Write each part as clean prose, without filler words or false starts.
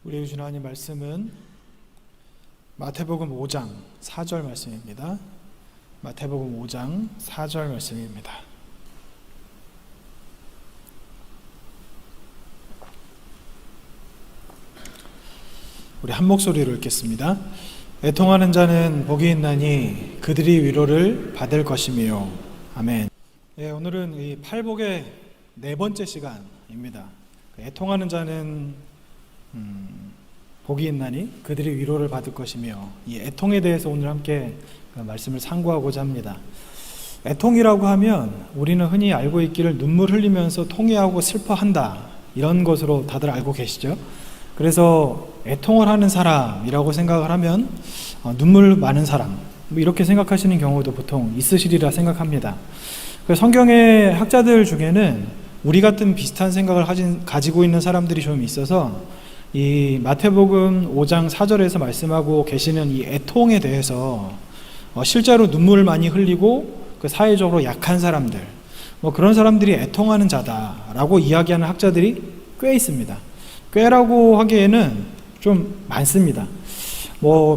우리 주신 하나님 말씀은 마태복음 5장 4절 말씀입니다. 마태복음 5장 4절 말씀입니다. 우리 한 목소리로 읽겠습니다. 애통하는 자는 복이 있나니 그들이 위로를 받을 것이며. 아멘. 오늘은 이 팔복의 네 번째 시간입니다. 애통하는 자는 복이 있나니 그들이 위로를 받을 것이며, 이 애통에 대해서 오늘 함께 말씀을 상고하고자 합니다. 애통이라고 하면 우리는 흔히 알고 있기를 눈물 흘리면서 통회하고 슬퍼한다, 이런 것으로 다들 알고 계시죠. 그래서 애통을 하는 사람이라고 생각을 하면 눈물 많은 사람, 이렇게 생각하시는 경우도 보통 있으시리라 생각합니다. 성경의 학자들 중에는 우리 같은 비슷한 생각을 가지고 있는 사람들이 좀 있어서 이 마태복음 5장 4절에서 말씀하고 계시는 이 애통에 대해서 실제로 눈물을 많이 흘리고 사회적으로 약한 사람들, 그런 사람들이 애통하는 자다라고 이야기하는 학자들이 꽤 있습니다. 꽤라고 하기에는 좀 많습니다.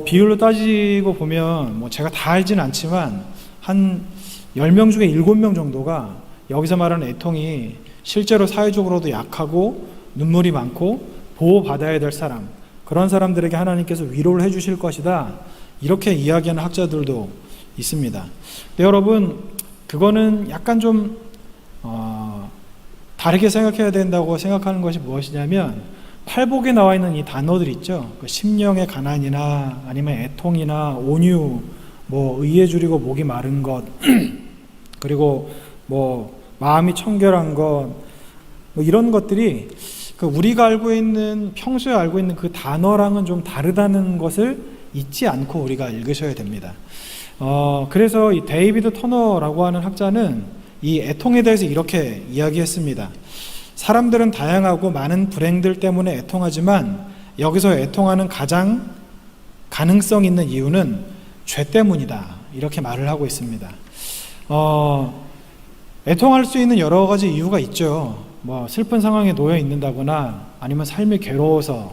비율로 따지고 보면 제가 다 알지는 않지만 한 10명 중에 7명 정도가 여기서 말하는 애통이 실제로 사회적으로도 약하고 눈물이 많고 보호받아야 될 사람, 그런 사람들에게 하나님께서 위로를 해주실 것이다, 이렇게 이야기하는 학자들도 있습니다. 근데 여러분, 그거는 약간 좀 다르게 생각해야 된다고 생각하는 것이 무엇이냐면, 팔복에 나와 있는 이 단어들 있죠. 심령의 가난이나 아니면 애통이나 온유, 의에 줄이고 목이 마른 것, 그리고 마음이 청결한 것, 이런 것들이 우리가 알고 있는, 평소에 알고 있는 그 단어랑은 좀 다르다는 것을 잊지 않고 우리가 읽으셔야 됩니다. 그래서 이 데이비드 터너라고 하는 학자는 이 애통에 대해서 이렇게 이야기했습니다. 사람들은 다양하고 많은 불행들 때문에 애통하지만 여기서 애통하는 가장 가능성 있는 이유는 죄 때문이다, 이렇게 말을 하고 있습니다. 애통할 수 있는 여러 가지 이유가 있죠. 슬픈 상황에 놓여 있는다거나, 아니면 삶이 괴로워서,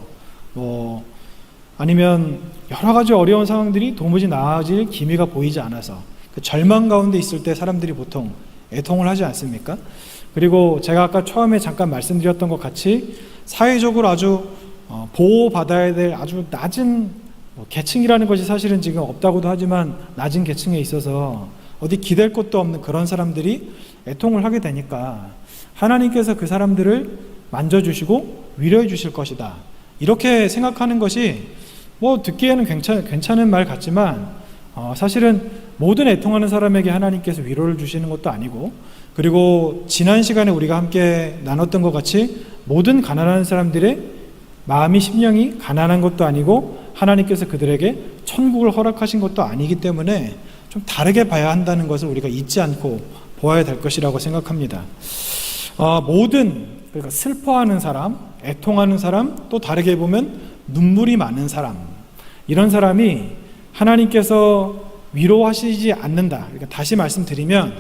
아니면 여러 가지 어려운 상황들이 도무지 나아질 기미가 보이지 않아서, 절망 가운데 있을 때 사람들이 보통 애통을 하지 않습니까? 그리고 제가 아까 처음에 잠깐 말씀드렸던 것 같이 사회적으로 아주 보호받아야 될 아주 낮은 계층이라는 것이 사실은 지금 없다고도 하지만 낮은 계층에 있어서 어디 기댈 곳도 없는 그런 사람들이 애통을 하게 되니까 하나님께서 그 사람들을 만져주시고 위로해 주실 것이다, 이렇게 생각하는 것이 듣기에는 괜찮은 말 같지만 사실은 모든 애통하는 사람에게 하나님께서 위로를 주시는 것도 아니고, 그리고 지난 시간에 우리가 함께 나눴던 것 같이 모든 가난한 사람들의 마음이, 심령이 가난한 것도 아니고 하나님께서 그들에게 천국을 허락하신 것도 아니기 때문에 좀 다르게 봐야 한다는 것을 우리가 잊지 않고 보아야 될 것이라고 생각합니다. 그러니까 슬퍼하는 사람, 애통하는 사람, 또 다르게 보면 눈물이 많은 사람, 이런 사람이 하나님께서 위로하시지 않는다. 그러니까 다시 말씀드리면,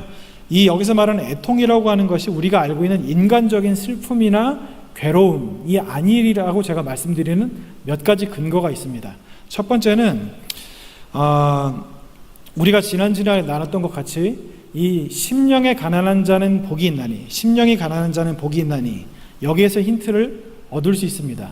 여기서 말하는 애통이라고 하는 것이 우리가 알고 있는 인간적인 슬픔이나 괴로움이 아니라고 제가 말씀드리는 몇 가지 근거가 있습니다. 첫 번째는 우리가 지난주에 나눴던 것 같이 이 심령에 가난한 자는 복이 있나니, 심령이 가난한 자는 복이 있나니, 여기에서 힌트를 얻을 수 있습니다.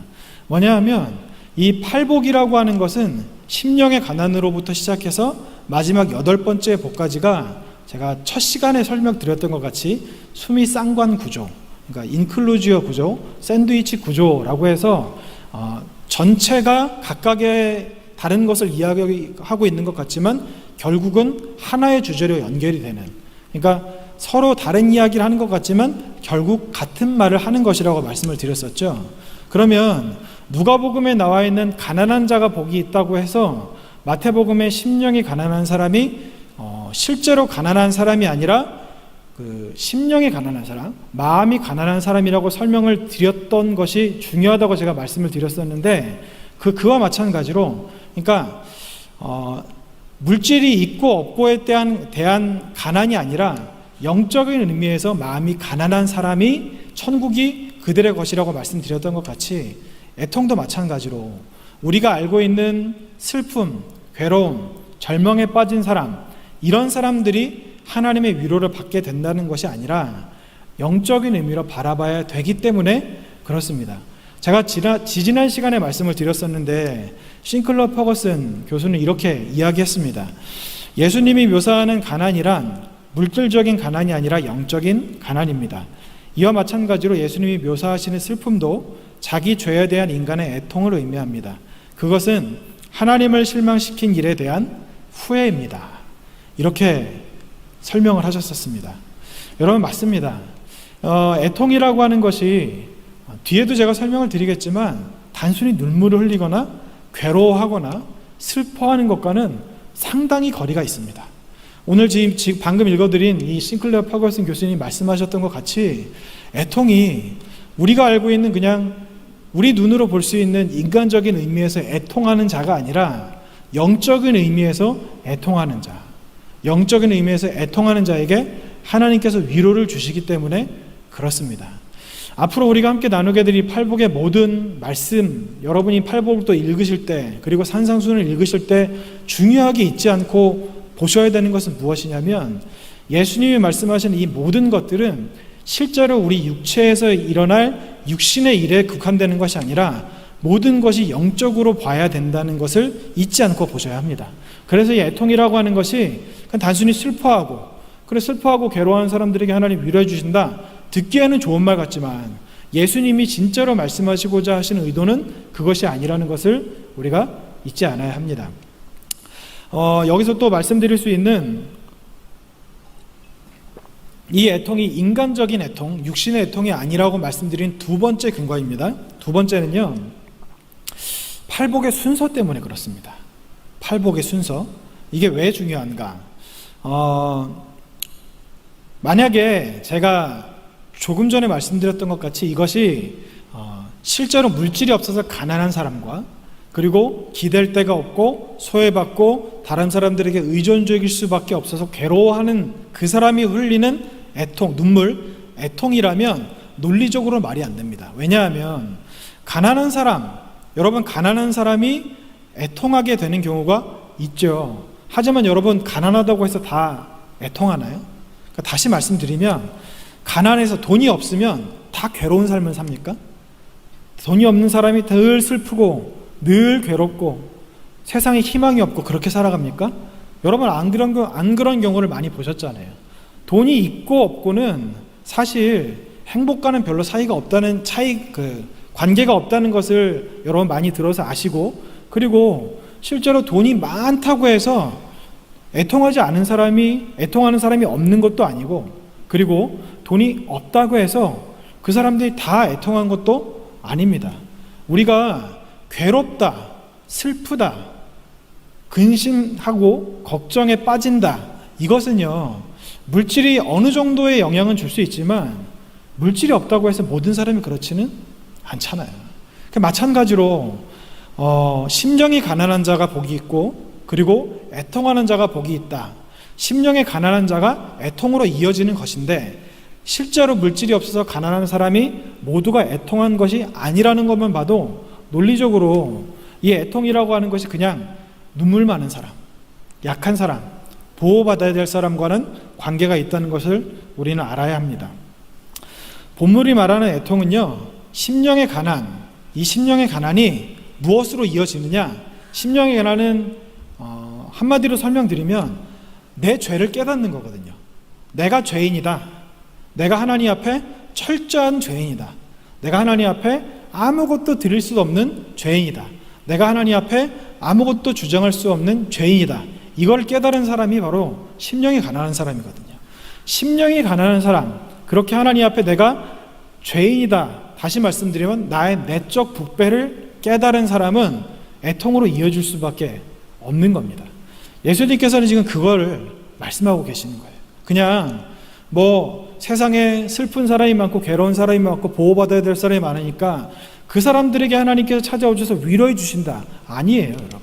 뭐냐 하면 이 팔복이라고 하는 것은 심령의 가난으로부터 시작해서 마지막 8번째 복까지가 제가 첫 시간에 설명드렸던 것 같이 수미 쌍관 구조, 그러니까 인클루지어 구조, 샌드위치 구조라고 해서 전체가 각각의 다른 것을 이야기하고 있는 것 같지만 결국은 하나의 주제로 연결이 되는, 그러니까 서로 다른 이야기를 하는 것 같지만 결국 같은 말을 하는 것이라고 말씀을 드렸었죠. 그러면 누가복음에 나와 있는 가난한 자가 복이 있다고 해서 마태복음의 심령이 가난한 사람이 실제로 가난한 사람이 아니라 심령이 가난한 사람, 마음이 가난한 사람이라고 설명을 드렸던 것이 중요하다고 제가 말씀을 드렸었는데, 그와 마찬가지로, 그러니까 물질이 있고 없고에 대한 가난이 아니라 영적인 의미에서 마음이 가난한 사람이 천국이 그들의 것이라고 말씀드렸던 것 같이 애통도 마찬가지로 우리가 알고 있는 슬픔, 괴로움, 절망에 빠진 사람, 이런 사람들이 하나님의 위로를 받게 된다는 것이 아니라 영적인 의미로 바라봐야 되기 때문에 그렇습니다. 제가 지지난 시간에 말씀을 드렸었는데 싱클러 퍼거슨 교수는 이렇게 이야기했습니다. 예수님이 묘사하는 가난이란 물질적인 가난이 아니라 영적인 가난입니다. 이와 마찬가지로 예수님이 묘사하시는 슬픔도 자기 죄에 대한 인간의 애통을 의미합니다. 그것은 하나님을 실망시킨 일에 대한 후회입니다. 이렇게 설명을 하셨었습니다. 여러분, 맞습니다. 애통이라고 하는 것이 뒤에도 제가 설명을 드리겠지만 단순히 눈물을 흘리거나 괴로워하거나 슬퍼하는 것과는 상당히 거리가 있습니다. 오늘 지금 방금 읽어드린 이 싱클레어 퍼거슨 교수님이 말씀하셨던 것 같이 애통이 우리가 알고 있는 그냥 우리 눈으로 볼 수 있는 인간적인 의미에서 애통하는 자가 아니라 영적인 의미에서 애통하는 자, 영적인 의미에서 애통하는 자에게 하나님께서 위로를 주시기 때문에 그렇습니다. 앞으로 우리가 함께 나누게 될 이 팔복의 모든 말씀, 여러분이 팔복을 또 읽으실 때, 그리고 산상순을 읽으실 때 중요하게 잊지 않고 보셔야 되는 것은 무엇이냐면, 예수님이 말씀하신 이 모든 것들은 실제로 우리 육체에서 일어날 육신의 일에 국한되는 것이 아니라 모든 것이 영적으로 봐야 된다는 것을 잊지 않고 보셔야 합니다. 그래서 이 애통이라고 하는 것이 그냥 단순히 슬퍼하고 괴로워하는 사람들에게 하나님 위로해 주신다, 듣기에는 좋은 말 같지만 예수님이 진짜로 말씀하시고자 하시는 의도는 그것이 아니라는 것을 우리가 잊지 않아야 합니다. 여기서 또 말씀드릴 수 있는 이 애통이 인간적인 애통, 육신의 애통이 아니라고 말씀드린 두 번째 근거입니다. 두 번째는요, 팔복의 순서 때문에 그렇습니다. 팔복의 순서. 이게 왜 중요한가? 만약에 제가 조금 전에 말씀드렸던 것 같이 이것이 실제로 물질이 없어서 가난한 사람과, 그리고 기댈 데가 없고 소외받고 다른 사람들에게 의존적일 수밖에 없어서 괴로워하는 그 사람이 흘리는 애통, 눈물, 애통이라면 논리적으로 말이 안 됩니다. 왜냐하면 가난한 사람, 여러분, 가난한 사람이 애통하게 되는 경우가 있죠. 하지만 여러분, 가난하다고 해서 다 애통하나요? 그러니까 다시 말씀드리면, 가난해서 돈이 없으면 다 괴로운 삶을 삽니까? 돈이 없는 사람이 늘 슬프고 늘 괴롭고 세상에 희망이 없고 그렇게 살아갑니까? 여러분, 안 그런 경우를 많이 보셨잖아요. 돈이 있고 없고는 사실 행복과는 별로 관계가 없다는 것을 여러분 많이 들어서 아시고, 그리고 실제로 돈이 많다고 해서 애통하는 사람이 없는 것도 아니고, 그리고 돈이 없다고 해서 그 사람들이 다 애통한 것도 아닙니다. 우리가 괴롭다, 슬프다, 근심하고 걱정에 빠진다, 이것은요, 물질이 어느 정도의 영향은 줄 수 있지만 물질이 없다고 해서 모든 사람이 그렇지는 않잖아요. 마찬가지로 심령이 가난한 자가 복이 있고, 그리고 애통하는 자가 복이 있다. 심령이 가난한 자가 애통으로 이어지는 것인데, 실제로 물질이 없어서 가난한 사람이 모두가 애통한 것이 아니라는 것만 봐도 논리적으로 이 애통이라고 하는 것이 그냥 눈물 많은 사람, 약한 사람, 보호받아야 될 사람과는 관계가 있다는 것을 우리는 알아야 합니다. 본문이 말하는 애통은요, 심령의 가난, 이 심령의 가난이 무엇으로 이어지느냐? 심령의 가난은 한마디로 설명드리면 내 죄를 깨닫는 거거든요. 내가 죄인이다. 내가 하나님 앞에 철저한 죄인이다. 내가 하나님 앞에 아무것도 드릴 수 없는 죄인이다. 내가 하나님 앞에 아무것도 주장할 수 없는 죄인이다. 이걸 깨달은 사람이 바로 심령이 가난한 사람이거든요. 심령이 가난한 사람, 그렇게 하나님 앞에 내가 죄인이다, 다시 말씀드리면 나의 내적 부패를 깨달은 사람은 애통으로 이어질 수밖에 없는 겁니다. 예수님께서는 지금 그거를 말씀하고 계시는 거예요. 그냥 세상에 슬픈 사람이 많고 괴로운 사람이 많고 보호받아야 될 사람이 많으니까 그 사람들에게 하나님께서 찾아오셔서 위로해 주신다, 아니에요. 여러분,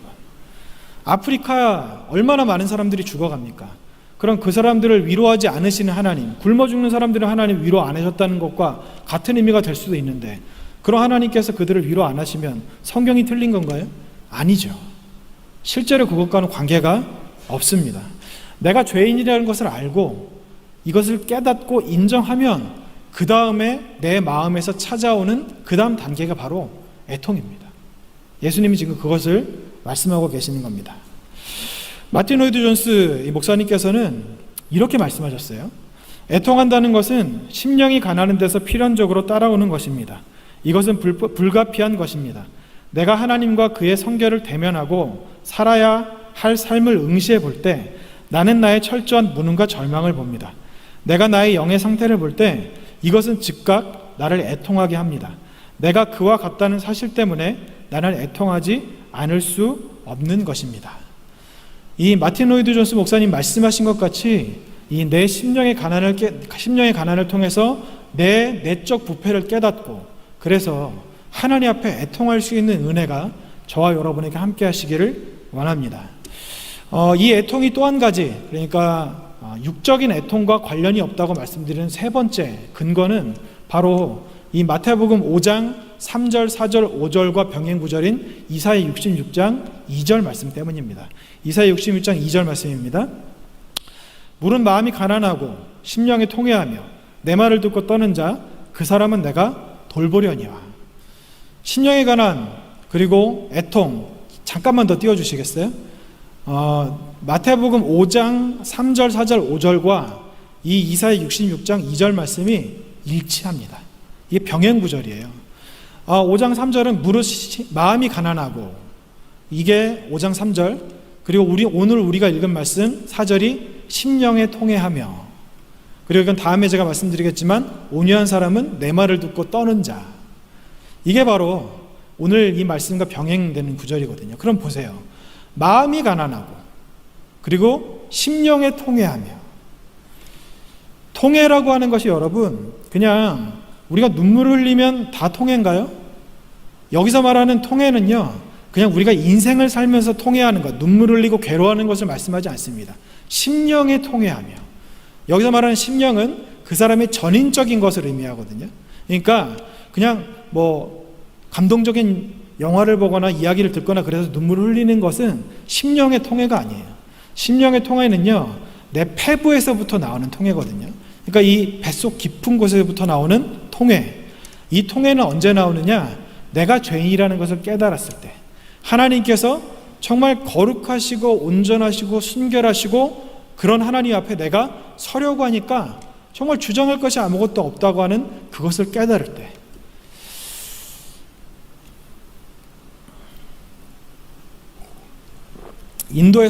아프리카 얼마나 많은 사람들이 죽어갑니까? 그럼 그 사람들을 위로하지 않으시는 하나님, 굶어 죽는 사람들은 하나님 위로 안 하셨다는 것과 같은 의미가 될 수도 있는데, 그럼 하나님께서 그들을 위로 안 하시면 성경이 틀린 건가요? 아니죠. 실제로 그것과는 관계가 없습니다. 내가 죄인이라는 것을 알고 이것을 깨닫고 인정하면 그 다음에 내 마음에서 찾아오는 그 다음 단계가 바로 애통입니다. 예수님이 지금 그것을 말씀하고 계시는 겁니다. 마틴 로이드 존스 목사님께서는 이렇게 말씀하셨어요. 애통한다는 것은 심령이 가난한 데서 필연적으로 따라오는 것입니다. 이것은 불가피한 것입니다. 내가 하나님과 그의 성결을 대면하고 살아야 할 삶을 응시해 볼 때 나는 나의 철저한 무능과 절망을 봅니다. 내가 나의 영의 상태를 볼 때 이것은 즉각 나를 애통하게 합니다. 내가 그와 같다는 사실 때문에 나는 애통하지 않을 수 없는 것입니다. 이 마틴 로이드 존스 목사님 말씀하신 것 같이 이 내 심령의 가난을 통해서 내 내적 부패를 깨닫고 그래서 하나님 앞에 애통할 수 있는 은혜가 저와 여러분에게 함께 하시기를 원합니다. 이 애통이 또 한 가지, 그러니까 육적인 애통과 관련이 없다고 말씀드리는 세 번째 근거는 바로 이 마태복음 5장 3절, 4절, 5절과 병행 구절인 이사야 66장 2절 말씀 때문입니다. 이사야 66장 2절 말씀입니다. 물은 마음이 가난하고 심령이 통회하며 내 말을 듣고 떠는 자 그 사람은 내가 돌보려니와. 심령의 가난 그리고 애통 잠깐만 더 띄워주시겠어요? 마태복음 5장 3절, 4절, 5절과 이 이사야 66장 2절 말씀이 일치합니다. 이게 병행구절이에요. 5장 3절은 무릇 마음이 가난하고, 이게 5장 3절. 그리고 오늘 우리가 읽은 말씀 4절이 심령에 통회하며, 그리고 이건 다음에 제가 말씀드리겠지만 온유한 사람은 내 말을 듣고 떠는 자. 이게 바로 오늘 이 말씀과 병행되는 구절이거든요. 그럼 보세요. 마음이 가난하고 그리고 심령에 통회하며. 통회라고 하는 것이 여러분 그냥 우리가 눈물을 흘리면 다 통회인가요? 여기서 말하는 통회는요 그냥 우리가 인생을 살면서 통회하는 것, 눈물을 흘리고 괴로워하는 것을 말씀하지 않습니다. 심령에 통회하며. 여기서 말하는 심령은 그 사람의 전인적인 것을 의미하거든요. 그러니까 그냥 감동적인 영화를 보거나 이야기를 듣거나 그래서 눈물을 흘리는 것은 심령의 통회가 아니에요. 심령의 통회는요 내 폐부에서부터 나오는 통회거든요. 그러니까 이 뱃속 깊은 곳에서부터 나오는 통회. 이 통회는 언제 나오느냐? 내가 죄인이라는 것을 깨달았을 때, 하나님께서 정말 거룩하시고 온전하시고 순결하시고 그런 하나님 앞에 내가 서려고 하니까 정말 주장할 것이 아무것도 없다고 하는 그것을 깨달을 때, 인도의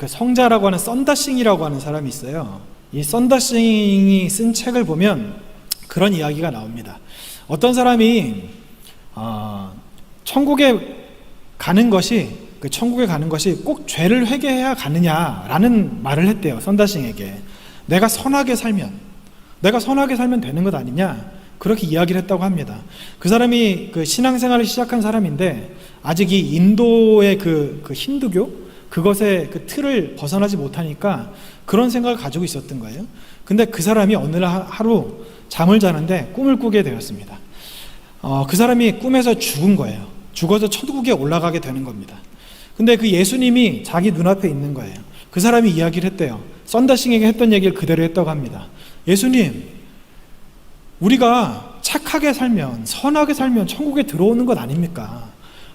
성자라고 하는 썬다싱이라고 하는 사람이 있어요. 이 썬다싱이 쓴 책을 보면 그런 이야기가 나옵니다. 어떤 사람이 천국에 가는 것이 꼭 죄를 회개해야 가느냐라는 말을 했대요. 썬다싱에게. 내가 선하게 살면 되는 것 아니냐, 그렇게 이야기를 했다고 합니다. 그 사람이 신앙생활을 시작한 사람인데 아직 이 인도의 그 힌두교 그것의 그 틀을 벗어나지 못하니까 그런 생각을 가지고 있었던 거예요. 근데 그 사람이 어느 날 하루 잠을 자는데 꿈을 꾸게 되었습니다. 그 사람이 꿈에서 죽은 거예요. 죽어서 천국에 올라가게 되는 겁니다. 근데 그 예수님이 자기 눈앞에 있는 거예요. 그 사람이 이야기를 했대요. 썬다싱에게 했던 얘기를 그대로 했다고 합니다. 예수님, 우리가 착하게 살면, 선하게 살면 천국에 들어오는 것 아닙니까?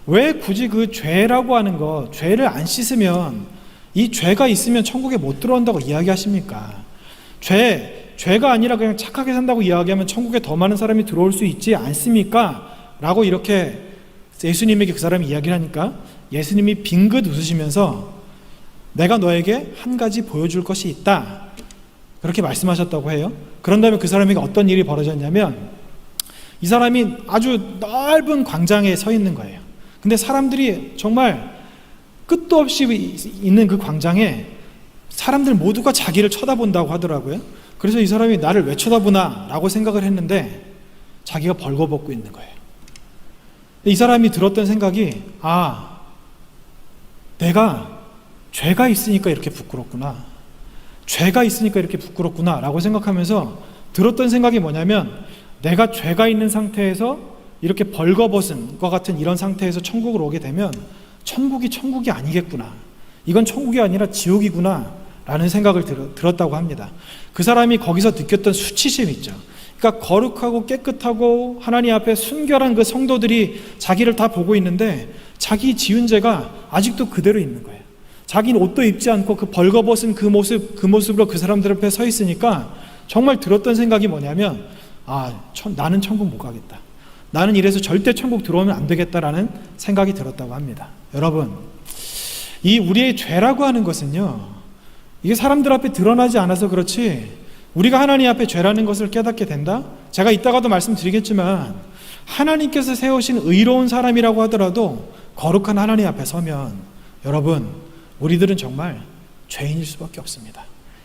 왜 굳이 그 죄라고 하는 것, 죄를 안 씻으면, 이 죄가 있으면 천국에 못 들어온다고 이야기하십니까? 죄가 아니라 그냥 착하게 산다고 이야기하면 천국에 더 많은 사람이 들어올 수 있지 않습니까? 라고 이렇게 예수님에게 그 사람이 이야기를 하니까 예수님이 빙긋 웃으시면서 내가 너에게 한 가지 보여줄 것이 있다, 그렇게 말씀하셨다고 해요. 그런 다음에 그 사람에게 어떤 일이 벌어졌냐면 이 사람이 아주 넓은 광장에 서 있는 거예요. 근데 사람들이 정말 끝도 없이 있는 그 광장에 사람들 모두가 자기를 쳐다본다고 하더라고요. 그래서 이 사람이 나를 왜 쳐다보나 라고 생각을 했는데 자기가 벌거벗고 있는 거예요. 이 사람이 들었던 생각이 내가 죄가 있으니까 이렇게 부끄럽구나, 죄가 있으니까 이렇게 부끄럽구나 라고 생각하면서 들었던 생각이 뭐냐면 내가 죄가 있는 상태에서 이렇게 벌거벗은 것 같은 이런 상태에서 천국을 오게 되면 천국이 아니겠구나. 이건 천국이 아니라 지옥이구나 라는 생각을 들었다고 합니다. 그 사람이 거기서 느꼈던 수치심 있죠. 그러니까 거룩하고 깨끗하고 하나님 앞에 순결한 그 성도들이 자기를 다 보고 있는데 자기 지은 죄가 아직도 그대로 있는 거예요. 자기는 옷도 입지 않고 그 벌거벗은 그 모습으로 그 사람들 앞에 서 있으니까 정말 들었던 생각이 뭐냐면 나는 천국 못 가겠다. 나는 이래서 절대 천국 들어오면 안 되겠다라는 생각이 들었다고 합니다. 여러분, 이 우리의 죄라고 하는 것은요, 이게 사람들 앞에 드러나지 않아서 그렇지 우리가 하나님 앞에 죄라는 것을 깨닫게 된다? 제가 이따가도 말씀드리겠지만 하나님께서 세우신 의로운 사람이라고 하더라도 거룩한 하나님 앞에 서면 여러분, 우리들은 정말 죄인일 수밖에 없습니다.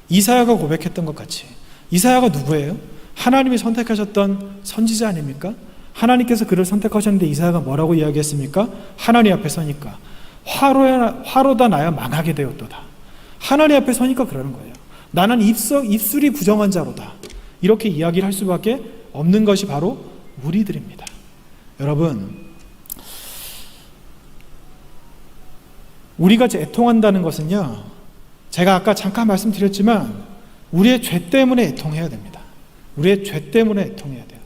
이사야가 고백했던 것 같이, 이사야가 누구예요? 하나님이 선택하셨던 선지자 아닙니까? 하나님께서 그를 선택하셨는데 이사야가 뭐라고 이야기했습니까? 하나님 앞에 서니까 화로다 나야 망하게 되었도다. 하나님 앞에 서니까 그러는 거예요. 나는 입술이 부정한 자로다. 이렇게 이야기를 할 수밖에 없는 것이 바로 우리들입니다. 여러분, 우리가 애통한다는 것은요, 제가 아까 잠깐 말씀드렸지만 우리의 죄 때문에 애통해야 됩니다. 우리의 죄 때문에 애통해야 돼요.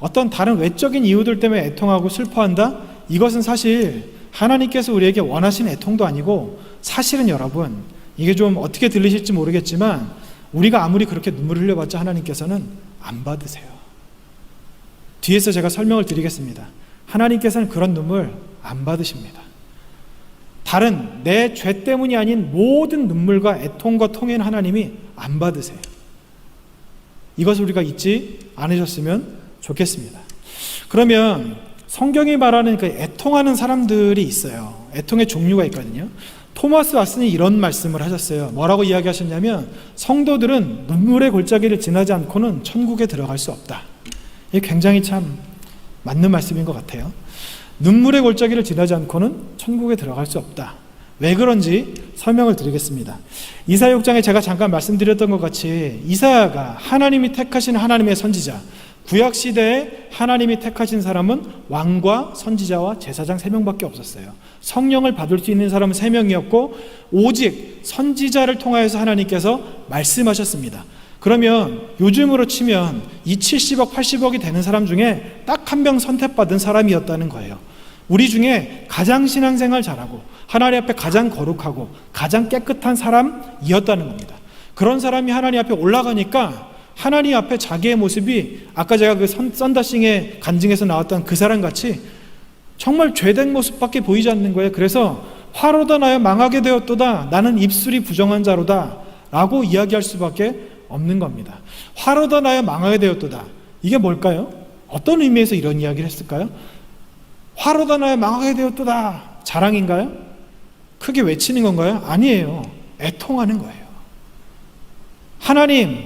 어떤 다른 외적인 이유들 때문에 애통하고 슬퍼한다? 이것은 사실 하나님께서 우리에게 원하시는 애통도 아니고, 사실은 여러분, 이게 좀 어떻게 들리실지 모르겠지만 우리가 아무리 그렇게 눈물을 흘려봤자 하나님께서는 안 받으세요. 뒤에서 제가 설명을 드리겠습니다. 하나님께서는 그런 눈물 안 받으십니다. 다른 내 죄 때문이 아닌 모든 눈물과 애통과 통해는 하나님이 안 받으세요. 이것을 우리가 잊지 않으셨으면 좋겠습니다. 그러면 성경이 말하는 그 애통하는 사람들이 있어요. 애통의 종류가 있거든요. 토마스 왓슨이 이런 말씀을 하셨어요. 뭐라고 이야기하셨냐면, 성도들은 눈물의 골짜기를 지나지 않고는 천국에 들어갈 수 없다. 이게 굉장히 참 맞는 말씀인 것 같아요. 눈물의 골짜기를 지나지 않고는 천국에 들어갈 수 없다. 왜 그런지 설명을 드리겠습니다. 이사야 6장에 제가 잠깐 말씀드렸던 것 같이 이사야가 하나님이 택하신 하나님의 선지자, 구약시대에 하나님이 택하신 사람은 왕과 선지자와 제사장 3명밖에 없었어요. 성령을 받을 수 있는 사람은 3명이었고 오직 선지자를 통하여서 하나님께서 말씀하셨습니다. 그러면 요즘으로 치면 이 70억, 80억이 되는 사람 중에 딱 한 명 선택받은 사람이었다는 거예요. 우리 중에 가장 신앙생활 잘하고 하나님 앞에 가장 거룩하고 가장 깨끗한 사람이었다는 겁니다. 그런 사람이 하나님 앞에 올라가니까 하나님 앞에 자기의 모습이 아까 제가 그 썬더싱의 간증에서 나왔던 그 사람같이 정말 죄된 모습밖에 보이지 않는 거예요. 그래서 화로다 나여 망하게 되었도다. 나는 입술이 부정한 자로다 라고 이야기할 수밖에 없는 겁니다. 화로다 나여 망하게 되었도다. 이게 뭘까요? 어떤 의미에서 이런 이야기를 했을까요? 화로다 나여 망하게 되었도다. 자랑인가요? 크게 외치는 건가요? 아니에요. 애통하는 거예요. 하나님,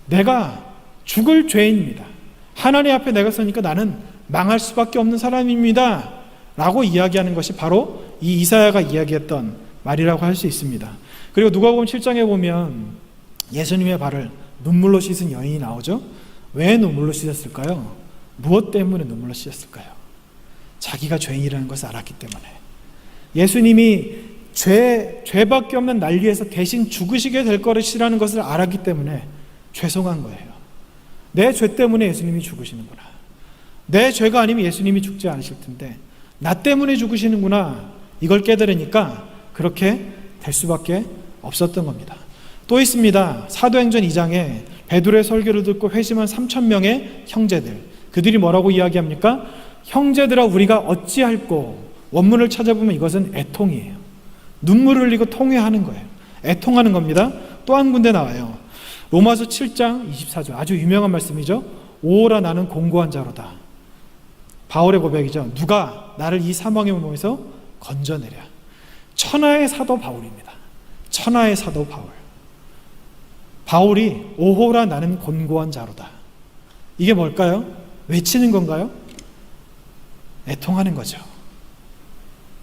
내가 죽을 죄인입니다. 하나님 앞에 내가 서니까 나는 망할 수밖에 없는 사람입니다 라고 이야기하는 것이 바로 이 이사야가 이야기했던 말이라고 할 수 있습니다. 그리고 누가복음 7장에 보면 예수님의 발을 눈물로 씻은 여인이 나오죠. 왜 눈물로 씻었을까요? 무엇 때문에 눈물로 씻었을까요? 자기가 죄인이라는 것을 알았기 때문에. 예수님이 죄밖에 없는 날 위해서 대신 죽으시게 될 것이라는 것을 알았기 때문에 죄송한 거예요. 내 죄 때문에 예수님이 죽으시는구나. 내 죄가 아니면 예수님이 죽지 않으실 텐데 나 때문에 죽으시는구나. 이걸 깨달으니까 그렇게 될 수밖에 없었던 겁니다. 또 있습니다. 사도행전 2장에 베드로의 설교를 듣고 회심한 3,000명의 형제들, 그들이 뭐라고 이야기합니까? 형제들아 우리가 어찌할꼬. 원문을 찾아보면 이것은 애통이에요. 눈물을 흘리고 통회하는 거예요. 애통하는 겁니다. 또 한 군데 나와요. 로마서 7장 24절, 아주 유명한 말씀이죠. 오라 나는 공고한 자로다. 바울의 고백이죠. 누가 나를 이 사망의 몸에서 건져내랴. 천하의 사도 바울입니다. 천하의 사도 바울. 바울이 오호라 나는 곤고한 자로다. 이게 뭘까요? 외치는 건가요? 애통하는 거죠.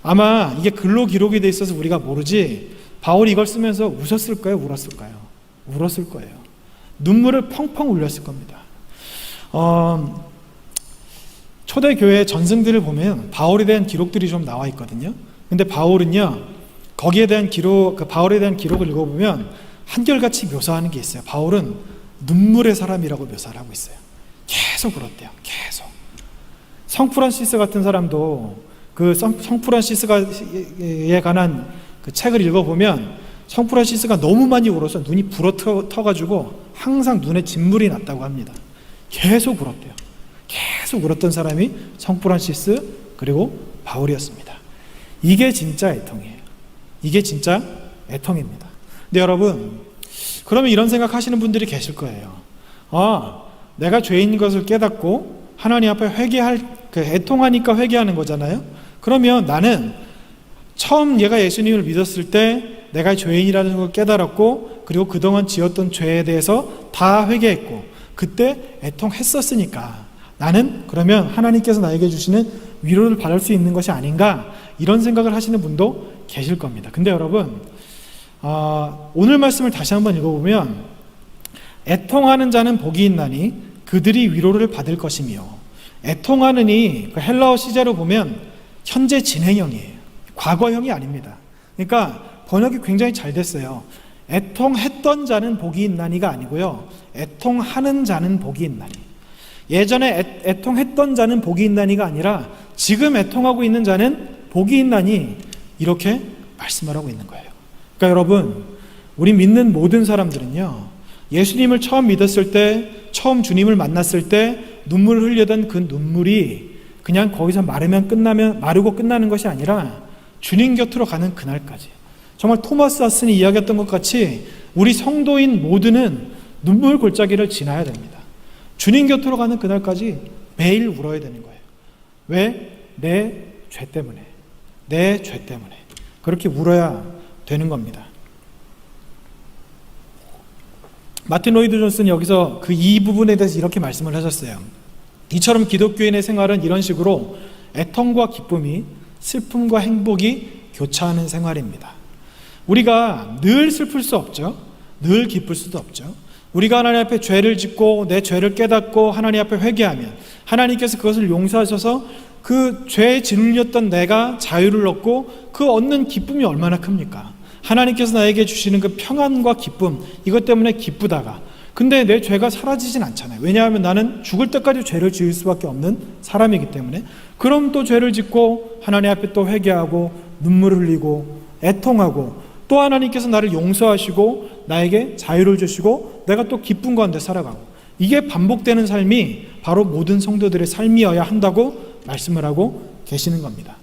아마 이게 글로 기록이 돼 있어서 우리가 모르지 바울이 이걸 쓰면서 웃었을까요? 울었을까요? 울었을 거예요. 눈물을 펑펑 흘렸을 겁니다. 초대교회 전승들을 보면 바울에 대한 기록들이 좀 나와 있거든요. 근데 바울은요, 거기에 대한 바울에 대한 기록을 읽어보면 한결같이 묘사하는 게 있어요. 바울은 눈물의 사람이라고 묘사를 하고 있어요. 계속 그렇대요. 계속. 성프란시스 같은 사람도 그 성프란시스에 관한 그 책을 읽어보면 성프란시스가 너무 많이 울어서 눈이 불어터가지고 항상 눈에 진물이 났다고 합니다. 계속 울었대요. 계속 울었던 사람이 성프란시스 그리고 바울이었습니다. 이게 진짜 애통이에요. 이게 진짜 애통입니다. 근데 여러분, 그러면 이런 생각하시는 분들이 계실 거예요. 내가 죄인 것을 깨닫고 하나님 앞에 애통하니까 회개하는 거잖아요. 그러면 나는 처음 얘가 예수님을 믿었을 때 내가 죄인이라는 걸 깨달았고, 그리고 그동안 지었던 죄에 대해서 다 회개했고, 그때 애통했었으니까 나는 그러면 하나님께서 나에게 주시는 위로를 받을 수 있는 것이 아닌가, 이런 생각을 하시는 분도 계실 겁니다. 근데 여러분, 오늘 말씀을 다시 한번 읽어보면 애통하는 자는 복이 있나니 그들이 위로를 받을 것이며, 애통하느니 그 헬라어 시제로 보면 현재 진행형이에요. 과거형이 아닙니다. 그러니까 번역이 굉장히 잘 됐어요. 애통했던 자는 복이 있나니가 아니고요, 애통하는 자는 복이 있나니. 예전에 애통했던 자는 복이 있나니가 아니라 지금 애통하고 있는 자는 복이 있나니, 이렇게 말씀을 하고 있는 거예요. 그러니까 여러분, 우리 믿는 모든 사람들은요, 예수님을 처음 믿었을 때, 처음 주님을 만났을 때 눈물을 흘리던 그 눈물이 그냥 거기서 마르고 끝나는 것이 아니라 주님 곁으로 가는 그날까지, 정말 토마스 핫슨이 이야기했던 것 같이 우리 성도인 모두는 눈물 골짜기를 지나야 됩니다. 주님 곁으로 가는 그날까지 매일 울어야 되는 거예요. 왜? 내 죄 때문에. 내 죄 때문에. 그렇게 울어야 되는 겁니다. 마틴 로이드 존슨이 여기서 이 부분에 대해서 이렇게 말씀을 하셨어요. 이처럼 기독교인의 생활은 이런 식으로 애통과 기쁨이, 슬픔과 행복이 교차하는 생활입니다. 우리가 늘 슬플 수 없죠. 늘 기쁠 수도 없죠. 우리가 하나님 앞에 죄를 짓고 내 죄를 깨닫고 하나님 앞에 회개하면 하나님께서 그것을 용서하셔서 그 죄에 짓눌렸던 내가 자유를 얻고 그 얻는 기쁨이 얼마나 큽니까? 하나님께서 나에게 주시는 그 평안과 기쁨, 이것 때문에 기쁘다가, 근데 내 죄가 사라지진 않잖아요. 왜냐하면 나는 죽을 때까지 죄를 지을 수밖에 없는 사람이기 때문에. 그럼 또 죄를 짓고 하나님 앞에 또 회개하고 눈물을 흘리고 애통하고, 또 하나님께서 나를 용서하시고 나에게 자유를 주시고 내가 또 기쁨 가운데 살아가고, 이게 반복되는 삶이 바로 모든 성도들의 삶이어야 한다고 말씀을 하고 계시는 겁니다.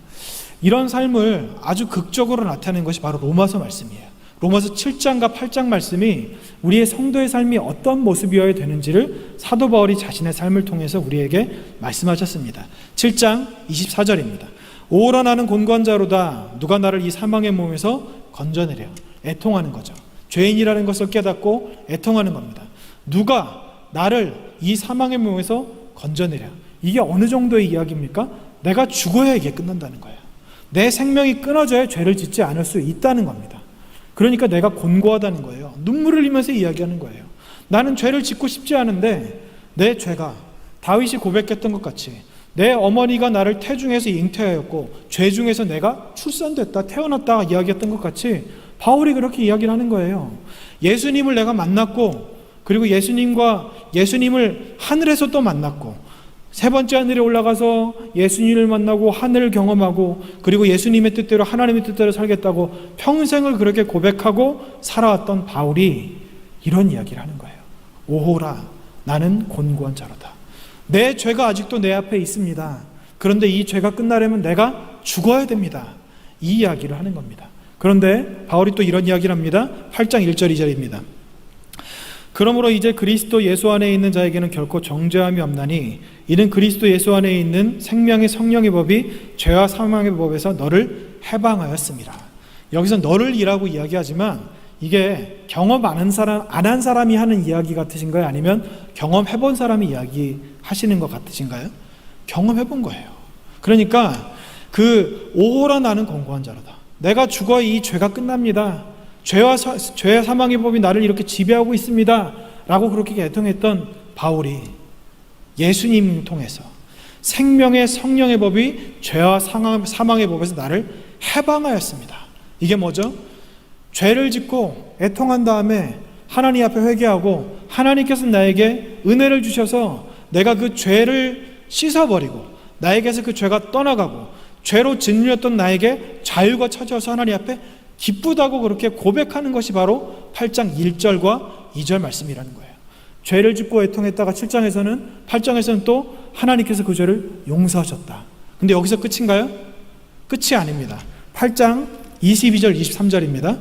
이런 삶을 아주 극적으로 나타내는 것이 바로 로마서 말씀이에요. 로마서 7장과 8장 말씀이 우리의 성도의 삶이 어떤 모습이어야 되는지를 사도 바울이 자신의 삶을 통해서 우리에게 말씀하셨습니다. 7장 24절입니다. 오호라 나는 곤고한 자로다. 누가 나를 이 사망의 몸에서 건져내려. 애통하는 거죠. 죄인이라는 것을 깨닫고 애통하는 겁니다. 누가 나를 이 사망의 몸에서 건져내려. 이게 어느 정도의 이야기입니까? 내가 죽어야 이게 끝난다는 거예요. 내 생명이 끊어져야 죄를 짓지 않을 수 있다는 겁니다. 그러니까 내가 곤고하다는 거예요. 눈물을 흘리면서 이야기하는 거예요. 나는 죄를 짓고 싶지 않은데 내 죄가 다윗이 고백했던 것 같이 내 어머니가 나를 태중에서 잉태하였고 죄 중에서 내가 출산됐다, 태어났다 이야기했던 것 같이 바울이 그렇게 이야기를 하는 거예요. 예수님을 내가 만났고, 그리고 예수님을 하늘에서 또 만났고, 세 번째 하늘에 올라가서 예수님을 만나고 하늘을 경험하고, 그리고 예수님의 뜻대로 하나님의 뜻대로 살겠다고 평생을 그렇게 고백하고 살아왔던 바울이 이런 이야기를 하는 거예요. 오호라 나는 곤고한 자로다. 내 죄가 아직도 내 앞에 있습니다. 그런데 이 죄가 끝나려면 내가 죽어야 됩니다. 이 이야기를 하는 겁니다. 그런데 바울이 또 이런 이야기를 합니다. 8장 1절 2절입니다. 그러므로 이제 그리스도 예수 안에 있는 자에게는 결코 정죄함이 없나니 이는 그리스도 예수 안에 있는 생명의 성령의 법이 죄와 사망의 법에서 너를 해방하였습니다. 여기서 너를 이라고 이야기하지만 이게 경험 안 한 사람이 하는 이야기 같으신가요? 아니면 경험해본 사람이 이야기하시는 것 같으신가요? 경험해본 거예요. 그러니까 그 오호라 나는 곤고한 자로다. 내가 죽어 이 죄가 끝납니다. 죄와 사망의 법이 나를 이렇게 지배하고 있습니다 라고 그렇게 애통했던 바울이 예수님 통해서 생명의 성령의 법이 죄와 사망의 법에서 나를 해방하였습니다. 이게 뭐죠? 죄를 짓고 애통한 다음에 하나님 앞에 회개하고 하나님께서 나에게 은혜를 주셔서 내가 그 죄를 씻어버리고 나에게서 그 죄가 떠나가고 죄로 짓눌렸던 나에게 자유가 찾아와서 하나님 앞에 기쁘다고 그렇게 고백하는 것이 바로 8장 1절과 2절 말씀이라는 거예요. 죄를 짓고 애통했다가 8장에서는 또 하나님께서 그 죄를 용서하셨다. 근데 여기서 끝인가요? 끝이 아닙니다. 8장 22절 23절입니다.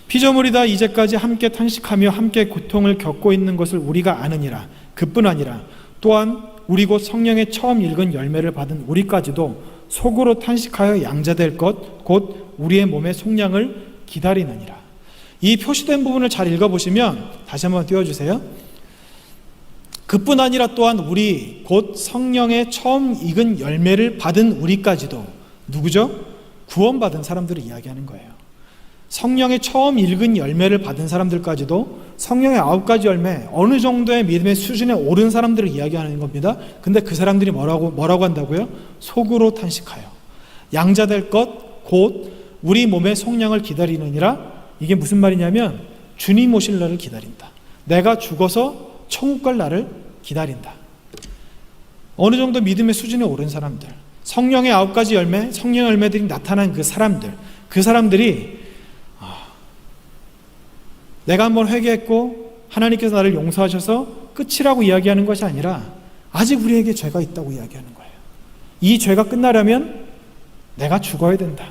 피조물이다 이제까지 함께 탄식하며 함께 고통을 겪고 있는 것을 우리가 아느니라. 그뿐 아니라 또한 우리 곧 성령의 처음 읽은 열매를 받은 우리까지도 속으로 탄식하여 양자될 것 곧 우리의 몸의 속량을 기다리느니라. 이 표시된 부분을 잘 읽어보시면 다시 한번 띄워주세요. 그뿐 아니라 또한 우리 곧 성령의 처음 익은 열매를 받은 우리까지도 누구죠? 구원받은 사람들을 이야기하는 거예요. 성령의 처음 읽은 열매를 받은 사람들까지도 성령의 9가지 열매, 어느 정도의 믿음의 수준에 오른 사람들을 이야기하는 겁니다. 근데 그 사람들이 뭐라고 한다고요? 속으로 탄식하여 양자될 것 곧 우리 몸의 속량을 기다리느니라. 이게 무슨 말이냐면 주님 오실 날을 기다린다. 내가 죽어서 천국 갈 날을 기다린다. 어느 정도 믿음의 수준에 오른 사람들, 성령의 9가지 열매, 성령 열매들이 나타난 그 사람들이 내가 한번 회개했고 하나님께서 나를 용서하셔서 끝이라고 이야기하는 것이 아니라 아직 우리에게 죄가 있다고 이야기하는 거예요. 이 죄가 끝나려면 내가 죽어야 된다.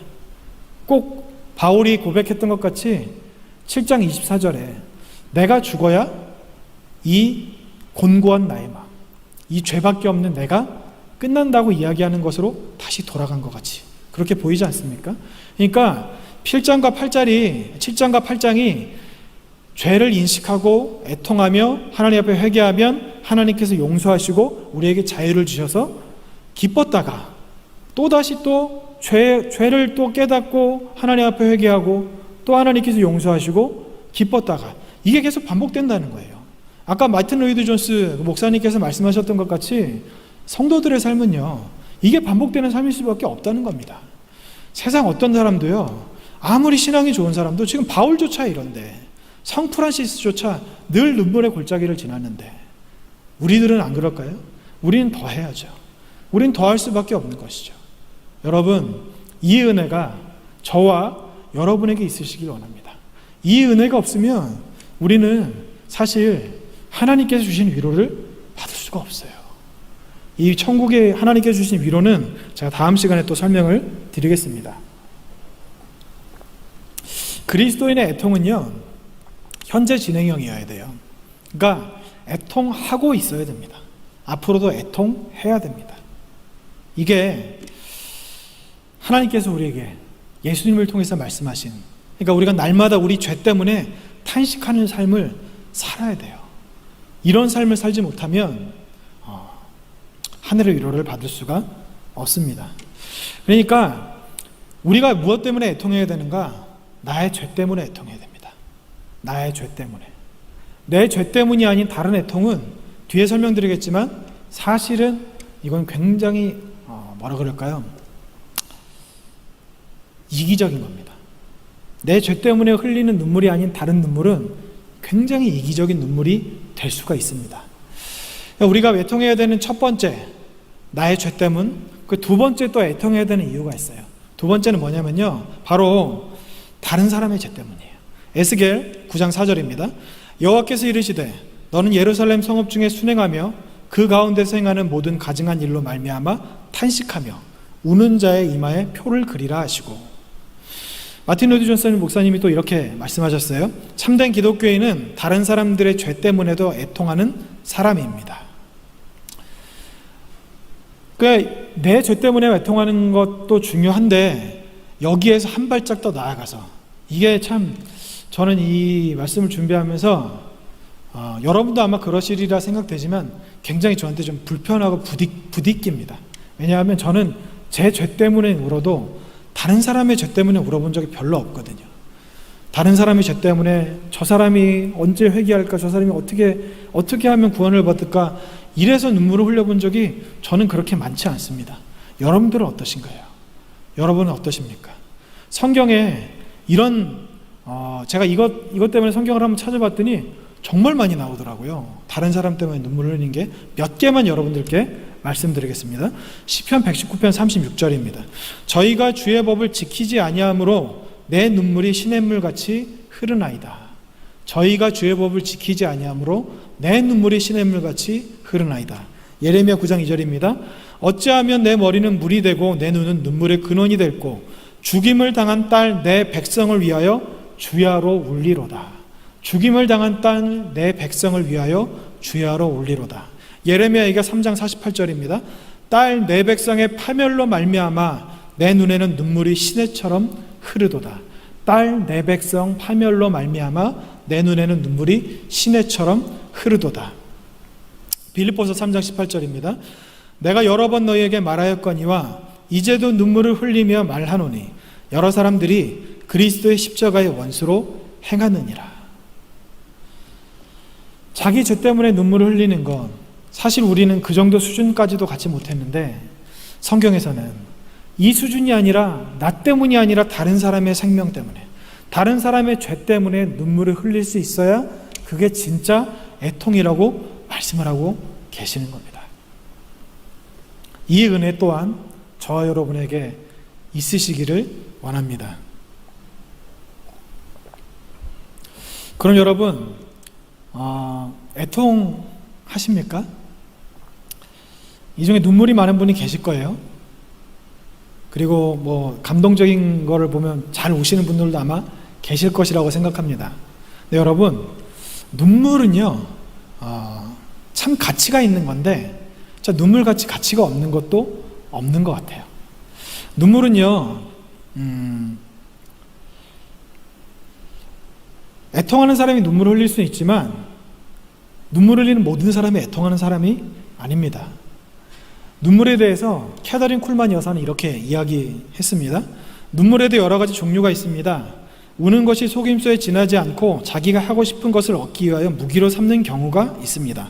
꼭 바울이 고백했던 것 같이 7장 24절에 내가 죽어야 이 곤고한 나의 마음, 이 죄밖에 없는 내가 끝난다고 이야기하는 것으로 다시 돌아간 것 같이 그렇게 보이지 않습니까? 그러니까 7장과 8장이 죄를 인식하고 애통하며 하나님 앞에 회개하면 하나님께서 용서하시고 우리에게 자유를 주셔서 기뻤다가 또다시 또 죄를 또 깨닫고 하나님 앞에 회개하고 또 하나님께서 용서하시고 기뻤다가 이게 계속 반복된다는 거예요. 아까 마틴 로이드 존스 목사님께서 말씀하셨던 것 같이 성도들의 삶은요, 이게 반복되는 삶일 수밖에 없다는 겁니다. 세상 어떤 사람도요, 아무리 신앙이 좋은 사람도 지금 바울조차 이런데 성 프란시스조차 늘 눈물의 골짜기를 지났는데 우리들은 안 그럴까요? 우리는 더 해야죠. 우리는 더 할 수밖에 없는 것이죠. 여러분, 이 은혜가 저와 여러분에게 있으시길 원합니다. 이 은혜가 없으면 우리는 사실 하나님께서 주신 위로를 받을 수가 없어요. 이 천국에 하나님께서 주신 위로는 제가 다음 시간에 또 설명을 드리겠습니다. 그리스도인의 애통은요, 현재 진행형이어야 돼요. 그러니까 애통하고 있어야 됩니다. 앞으로도 애통해야 됩니다. 이게 하나님께서 우리에게 예수님을 통해서 말씀하신, 그러니까 우리가 날마다 우리 죄 때문에 탄식하는 삶을 살아야 돼요. 이런 삶을 살지 못하면 하늘의 위로를 받을 수가 없습니다. 그러니까 우리가 무엇 때문에 애통해야 되는가? 나의 죄 때문에 애통해야 됩니다. 나의 죄 때문에. 내 죄 때문이 아닌 다른 애통은 뒤에 설명드리겠지만 사실은 이건 굉장히 뭐라 그럴까요? 이기적인 겁니다. 내 죄 때문에 흘리는 눈물이 아닌 다른 눈물은 굉장히 이기적인 눈물이 될 수가 있습니다. 우리가 애통해야 되는 첫 번째, 나의 죄 때문, 그 두 번째 또 애통해야 되는 이유가 있어요. 두 번째는 뭐냐면요, 바로 다른 사람의 죄 때문이에요. 에스겔 9장 4절입니다. 여호와께서 이르시되 너는 예루살렘 성읍 중에 순행하며 그 가운데서 행하는 모든 가증한 일로 말미암아 탄식하며 우는 자의 이마에 표를 그리라 하시고, 마틴 로이드 존스 목사님이 또 이렇게 말씀하셨어요. 참된 기독교인은 다른 사람들의 죄 때문에도 애통하는 사람입니다. 그러니까 내 죄 때문에 애통하는 것도 중요한데 여기에서 한 발짝 더 나아가서, 이게 참 저는 이 말씀을 준비하면서 여러분도 아마 그러시리라 생각되지만 굉장히 저한테 좀 불편하고 부딪힙니다. 왜냐하면 저는 제 죄 때문에 울어도 다른 사람의 죄 때문에 울어본 적이 별로 없거든요. 다른 사람의 죄 때문에 저 사람이 언제 회개할까, 저 사람이 어떻게 하면 구원을 받을까, 이래서 눈물을 흘려본 적이 저는 그렇게 많지 않습니다. 여러분들은 어떠신가요? 여러분은 어떠십니까? 성경에 이런 제가 이것 때문에 성경을 한번 찾아봤더니 정말 많이 나오더라고요. 다른 사람 때문에 눈물을 흘린 게 몇 개만 여러분들께 말씀드리겠습니다. 시편 119편 36절입니다. 저희가 주의 법을 지키지 아니함으로 내 눈물이 시냇물같이 흐르나이다. 저희가 주의 법을 지키지 아니함으로 내 눈물이 시냇물같이 흐르나이다. 예레미야 9장 2절입니다. 어찌하면 내 머리는 물이 되고 내 눈은 눈물의 근원이 될고 죽임을 당한 딸 내 백성을 위하여 주야로 울리로다. 죽임을 당한 딸 내 백성을 위하여 주야로 울리로다. 예레미야기가 3장 48절입니다. 딸 내 백성의 파멸로 말미암아 내 눈에는 눈물이 시내처럼 흐르도다. 딸 내 백성 파멸로 말미암아 내 눈에는 눈물이 시내처럼 흐르도다. 빌립보서 3장 18절입니다. 내가 여러 번 너희에게 말하였거니와 이제도 눈물을 흘리며 말하노니 여러 사람들이 그리스도의 십자가의 원수로 행하느니라. 자기 죄 때문에 눈물을 흘리는 건 사실 우리는 그 정도 수준까지도 가지 못했는데, 성경에서는 이 수준이 아니라 나 때문이 아니라 다른 사람의 생명 때문에, 다른 사람의 죄 때문에 눈물을 흘릴 수 있어야 그게 진짜 애통이라고 말씀을 하고 계시는 겁니다. 이 은혜 또한 저와 여러분에게 있으시기를 원합니다. 그럼 여러분, 애통하십니까? 이 중에 눈물이 많은 분이 계실 거예요. 그리고 뭐 감동적인 거를 보면 잘 우시는 분들도 아마 계실 것이라고 생각합니다. 근데 여러분, 눈물은요, 참 가치가 있는 건데, 눈물같이 가치가 없는 것도 없는 것 같아요. 눈물은요, 애통하는 사람이 눈물을 흘릴 수는 있지만 눈물을 흘리는 모든 사람이 애통하는 사람이 아닙니다. 눈물에 대해서 캐서린 쿨만 여사는 이렇게 이야기했습니다. 눈물에도 여러 가지 종류가 있습니다. 우는 것이 속임수에 지나지 않고 자기가 하고 싶은 것을 얻기 위하여 무기로 삼는 경우가 있습니다.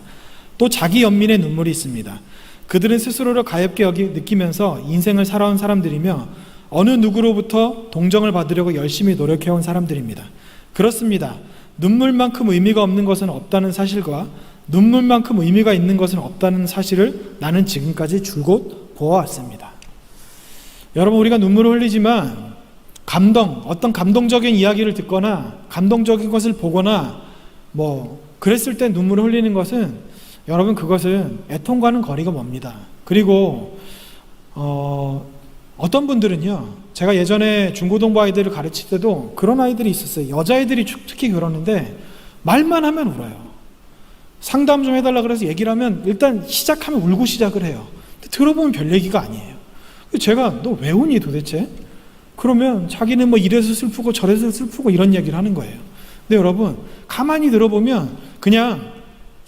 또 자기 연민의 눈물이 있습니다. 그들은 스스로를 가엽게 느끼면서 인생을 살아온 사람들이며 어느 누구로부터 동정을 받으려고 열심히 노력해온 사람들입니다. 그렇습니다. 눈물만큼 의미가 없는 것은 없다는 사실과 눈물만큼 의미가 있는 것은 없다는 사실을 나는 지금까지 줄곧 보아왔습니다. 여러분, 우리가 눈물을 흘리지만 어떤 감동적인 이야기를 듣거나 감동적인 것을 보거나 그랬을 때 눈물을 흘리는 것은, 여러분, 그것은 애통과는 거리가 멉니다. 그리고 어떤 분들은요, 제가 예전에 중고등부 아이들을 가르칠 때도 그런 아이들이 있었어요. 여자아이들이 특히 그러는데 말만 하면 울어요. 상담 좀 해달라 그래서 얘기를 하면 일단 시작하면 울고 시작을 해요. 근데 들어보면 별 얘기가 아니에요. 제가 너 왜 우니 도대체? 그러면 자기는 이래서 슬프고 저래서 슬프고 이런 얘기를 하는 거예요. 근데 여러분, 가만히 들어보면 그냥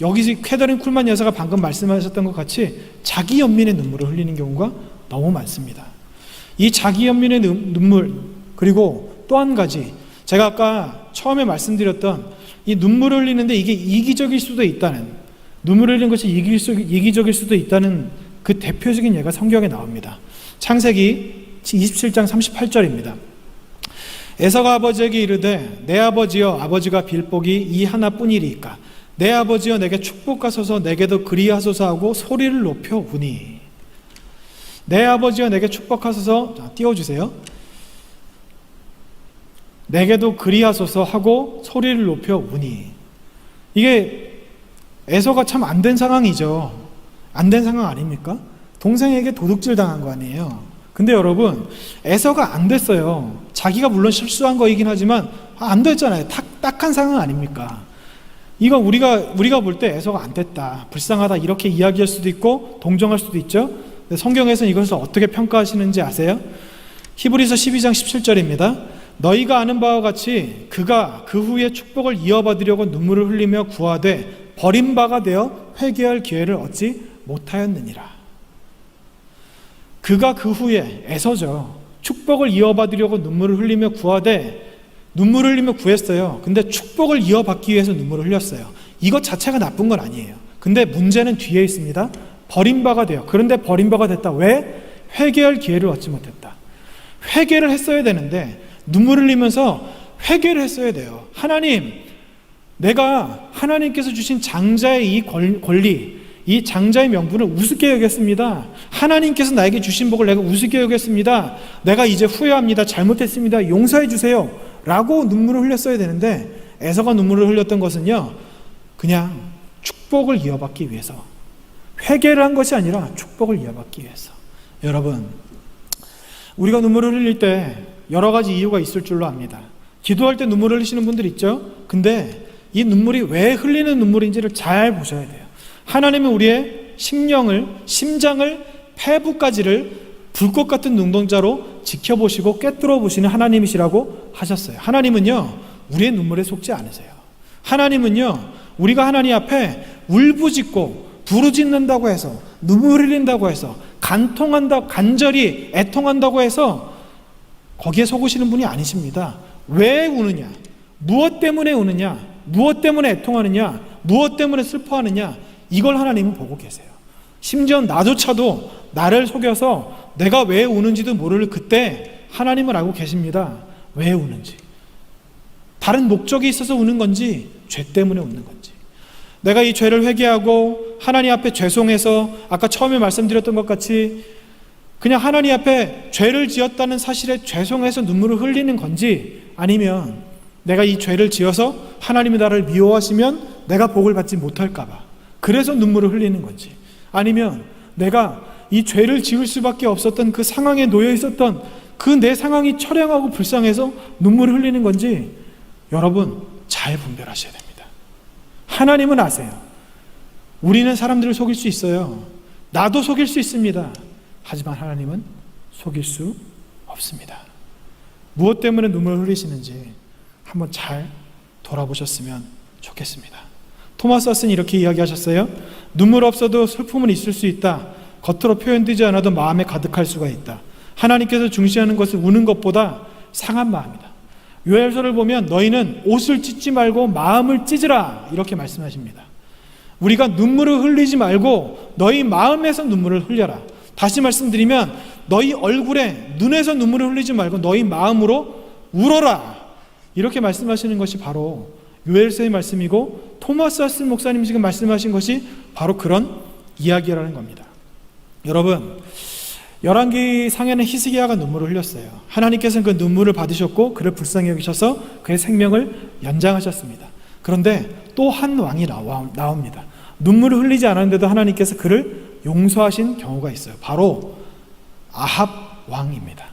여기 캐서린 쿨만 여사가 방금 말씀하셨던 것 같이 자기 연민의 눈물을 흘리는 경우가 너무 많습니다. 이 자기 연민의 눈물, 그리고 또 한 가지, 제가 아까 처음에 말씀드렸던 이 눈물을 흘리는데 이게 이기적일 수도 있다는, 눈물을 흘리는 것이 이기적일 수도 있다는 그 대표적인 예가 성경에 나옵니다. 창세기 27장 38절입니다. 에서가 아버지에게 이르되 내 아버지여, 아버지가 빌복이 이 하나뿐이리이까 내 아버지여 내게 축복하소서, 내게도 그리하소서 하고 소리를 높여 우니. 내 아버지여 내게 축복하소서, 띄워주세요. 내게도 그리하소서 하고 소리를 높여 우니. 이게 에서가 참 안 된 상황이죠. 안 된 상황 아닙니까? 동생에게 도둑질 당한 거 아니에요. 근데 여러분, 에서가 안 됐어요. 자기가 물론 실수한 거이긴 하지만 안 됐잖아요. 딱한 상황 아닙니까? 이거 우리가 볼 때 에서가 안 됐다, 불쌍하다, 이렇게 이야기할 수도 있고 동정할 수도 있죠. 성경에서는 이것을 어떻게 평가하시는지 아세요? 히브리서 12장 17절입니다. 너희가 아는 바와 같이 그가 그 후에 축복을 이어받으려고 눈물을 흘리며 구하되 버림바가 되어 회개할 기회를 얻지 못하였느니라. 그가 그 후에, 에서죠, 축복을 이어받으려고 눈물을 흘리며 구하되 눈물을 흘리며 구했어요. 근데 축복을 이어받기 위해서 눈물을 흘렸어요. 이것 자체가 나쁜 건 아니에요. 근데 문제는 뒤에 있습니다. 버림바가 돼요. 그런데 버림바가 됐다. 왜? 회개할 기회를 얻지 못했다. 회개를 했어야 되는데 눈물을 흘리면서 회개를 했어야 돼요. 하나님, 내가 하나님께서 주신 장자의 이 권리, 이 장자의 명분을 우습게 여겼습니다. 하나님께서 나에게 주신 복을 내가 우습게 여겼습니다. 내가 이제 후회합니다. 잘못했습니다. 용서해 주세요. 라고 눈물을 흘렸어야 되는데 에서가 눈물을 흘렸던 것은요, 그냥 축복을 이어받기 위해서, 회개를 한 것이 아니라 축복을 이어받기 위해서. 여러분, 우리가 눈물을 흘릴 때 여러 가지 이유가 있을 줄로 압니다. 기도할 때 눈물을 흘리시는 분들 있죠? 근데 이 눈물이 왜 흘리는 눈물인지를 잘 보셔야 돼요. 하나님은 우리의 심령을, 심장을, 폐부까지를 불꽃 같은 눈동자로 지켜보시고 꿰뚫어 보시는 하나님이시라고 하셨어요. 하나님은요, 우리의 눈물에 속지 않으세요. 하나님은요, 우리가 하나님 앞에 울부짖고 부르짖는다고 해서, 눈물 흘린다고 해서, 간절히 애통한다고 해서 거기에 속으시는 분이 아니십니다. 왜 우느냐? 무엇 때문에 우느냐? 무엇 때문에 애통하느냐? 무엇 때문에 슬퍼하느냐? 이걸 하나님은 보고 계세요. 심지어 나조차도 나를 속여서 내가 왜 우는지도 모를 그때 하나님은 알고 계십니다. 왜 우는지. 다른 목적이 있어서 우는 건지, 죄 때문에 우는 건지. 내가 이 죄를 회개하고 하나님 앞에 죄송해서 아까 처음에 말씀드렸던 것 같이 그냥 하나님 앞에 죄를 지었다는 사실에 죄송해서 눈물을 흘리는 건지, 아니면 내가 이 죄를 지어서 하나님이 나를 미워하시면 내가 복을 받지 못할까 봐 그래서 눈물을 흘리는 건지, 아니면 내가 이 죄를 지을 수밖에 없었던 그 상황에 놓여 있었던 그 내 상황이 처량하고 불쌍해서 눈물을 흘리는 건지, 여러분 잘 분별하셔야 됩니다. 하나님은 아세요. 우리는 사람들을 속일 수 있어요. 나도 속일 수 있습니다. 하지만 하나님은 속일 수 없습니다. 무엇 때문에 눈물을 흘리시는지 한번 잘 돌아보셨으면 좋겠습니다. 토마스 왓슨이 이렇게 이야기하셨어요. 눈물 없어도 슬픔은 있을 수 있다. 겉으로 표현되지 않아도 마음에 가득할 수가 있다. 하나님께서 중시하는 것은 우는 것보다 상한 마음이다. 요엘서를 보면 너희는 옷을 찢지 말고 마음을 찢으라 이렇게 말씀하십니다. 우리가 눈물을 흘리지 말고 너희 마음에서 눈물을 흘려라. 다시 말씀드리면 너희 얼굴에, 눈에서 눈물을 흘리지 말고 너희 마음으로 울어라. 이렇게 말씀하시는 것이 바로 요엘서의 말씀이고, 토마스 왓슨 목사님이 지금 말씀하신 것이 바로 그런 이야기라는 겁니다. 여러분, 열왕기 상에는 히스기야가 눈물을 흘렸어요. 하나님께서는 그 눈물을 받으셨고 그를 불쌍히 여기셔서 그의 생명을 연장하셨습니다. 그런데 또 한 왕이 나옵니다. 눈물을 흘리지 않았는데도 하나님께서 그를 용서하신 경우가 있어요. 바로 아합 왕입니다.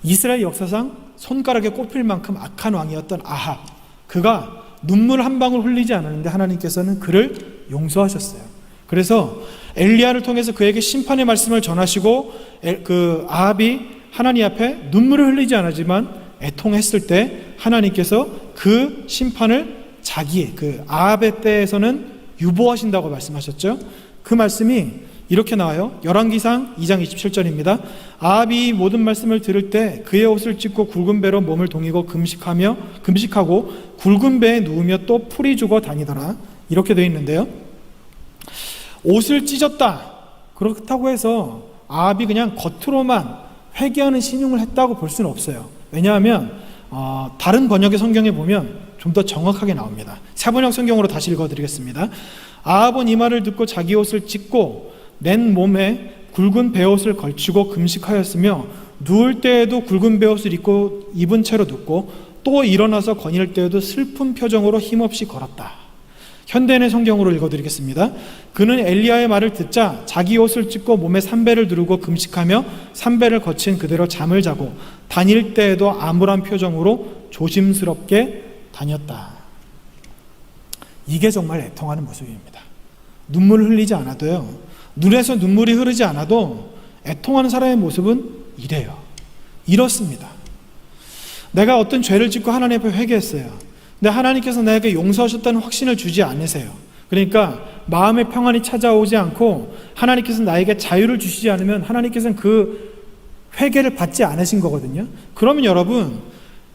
이스라엘 역사상 손가락에 꼽힐 만큼 악한 왕이었던 아합, 그가 눈물 한 방울 흘리지 않았는데 하나님께서는 그를 용서하셨어요. 그래서 엘리야를 통해서 그에게 심판의 말씀을 전하시고 그 아합이 하나님 앞에 눈물을 흘리지 않았지만 애통했을 때 하나님께서 그 심판을 자기의 그 아합의 때에서는 유보하신다고 말씀하셨죠. 그 말씀이 이렇게 나와요. 열왕기상 2장 27절입니다. 아합이 모든 말씀을 들을 때 그의 옷을 찢고 굵은 배로 몸을 동이고 금식하고 굵은 배에 누우며 또 풀이 죽어 다니더라. 이렇게 되어 있는데요. 옷을 찢었다. 그렇다고 해서 아합이 그냥 겉으로만 회개하는 신용을 했다고 볼 수는 없어요. 왜냐하면 다른 번역의 성경에 보면 좀 더 정확하게 나옵니다. 새번역 성경으로 다시 읽어드리겠습니다. 아합은 이 말을 듣고 자기 옷을 찢고 맨 몸에 굵은 베옷을 걸치고 금식하였으며 누울 때에도 굵은 베옷을 입은 채로 눕고 또 일어나서 거닐 때에도 슬픈 표정으로 힘없이 걸었다. 현대인의 성경으로 읽어드리겠습니다. 그는 엘리야의 말을 듣자 자기 옷을 찢고 몸에 삼배를 두르고 금식하며 삼배를 거친 그대로 잠을 자고 다닐 때에도 암울한 표정으로 조심스럽게 다녔다. 이게 정말 애통하는 모습입니다. 눈물을 흘리지 않아도요, 눈에서 눈물이 흐르지 않아도 애통하는 사람의 모습은 이래요. 이렇습니다. 내가 어떤 죄를 짓고 하나님 앞에 회개했어요. 근데 하나님께서 나에게 용서하셨다는 확신을 주지 않으세요. 그러니까 마음의 평안이 찾아오지 않고 하나님께서 나에게 자유를 주시지 않으면 하나님께서는 그 회개를 받지 않으신 거거든요. 그러면 여러분,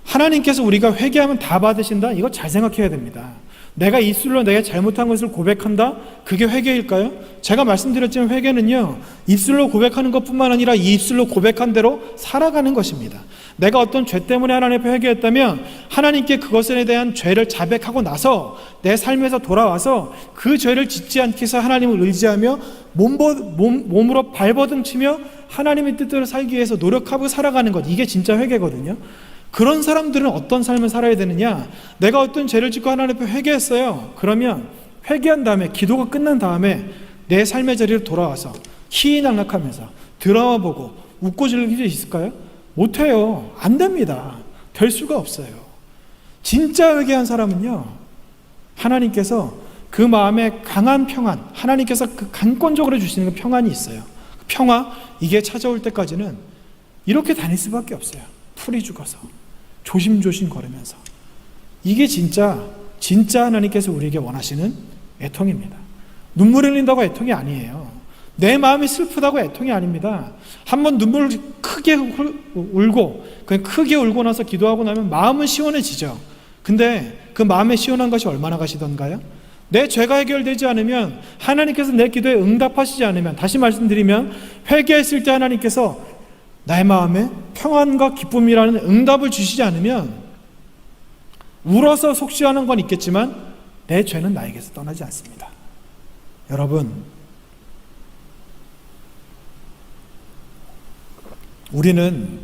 하나님께서 우리가 회개하면 다 받으신다? 이거 잘 생각해야 됩니다. 내가 입술로 내가 잘못한 것을 고백한다? 그게 회개일까요? 제가 말씀드렸지만 회개는요, 입술로 고백하는 것뿐만 아니라 이 입술로 고백한 대로 살아가는 것입니다. 내가 어떤 죄 때문에 하나님 앞에 회개했다면 하나님께 그것에 대한 죄를 자백하고 나서 내 삶에서 돌아와서 그 죄를 짓지 않기 위해서 하나님을 의지하며 몸으로 발버둥치며 하나님의 뜻대로 살기 위해서 노력하고 살아가는 것, 이게 진짜 회개거든요. 그런 사람들은 어떤 삶을 살아야 되느냐? 내가 어떤 죄를 짓고 하나님 앞에 회개했어요. 그러면 회개한 다음에, 기도가 끝난 다음에 내 삶의 자리로 돌아와서 희희낙낙하면서 드라마 보고 웃고 즐길 수 있을까요? 못해요. 안 됩니다. 될 수가 없어요. 진짜 회개한 사람은요, 하나님께서 그 마음에 강한 평안, 하나님께서 그 강권적으로 주시는 그 평안이 있어요. 그 평화, 이게 찾아올 때까지는 이렇게 다닐 수밖에 없어요. 풀이 죽어서 조심조심 걸으면서. 이게 진짜 하나님께서 우리에게 원하시는 애통입니다. 눈물 흘린다고 애통이 아니에요. 내 마음이 슬프다고 애통이 아닙니다. 한번 눈물을 크게 울고, 그냥 크게 울고 나서 기도하고 나면 마음은 시원해지죠. 근데 그 마음에 시원한 것이 얼마나 가시던가요? 내 죄가 해결되지 않으면, 하나님께서 내 기도에 응답하시지 않으면, 다시 말씀드리면 회개했을 때 하나님께서 나의 마음에 평안과 기쁨이라는 응답을 주시지 않으면 울어서 속시하는 건 있겠지만 내 죄는 나에게서 떠나지 않습니다. 여러분, 우리는